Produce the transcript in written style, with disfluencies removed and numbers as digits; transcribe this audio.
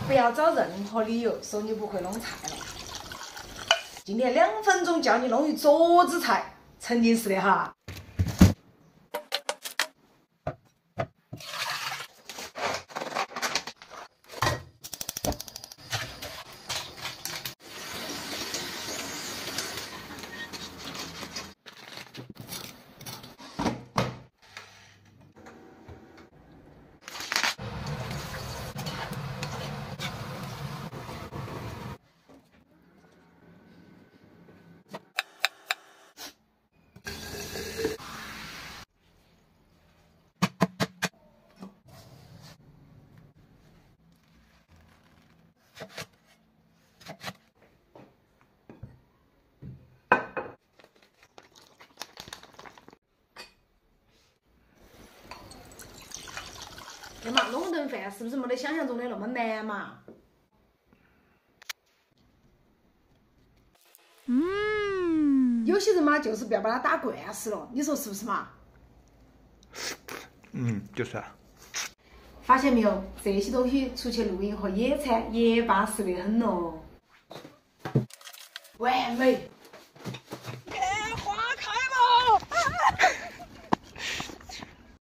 不要找任何理由说你不会弄菜了。今天2分钟教你弄一桌子菜，沉浸式的哈。哎嘛，弄顿饭是不是没得想象中的那么难嘛？有些人嘛，就是不要把它打惯死了，你说是不是嘛？就是啊。发现没有，这些东西出去露营和野餐也巴适得很咯，完美。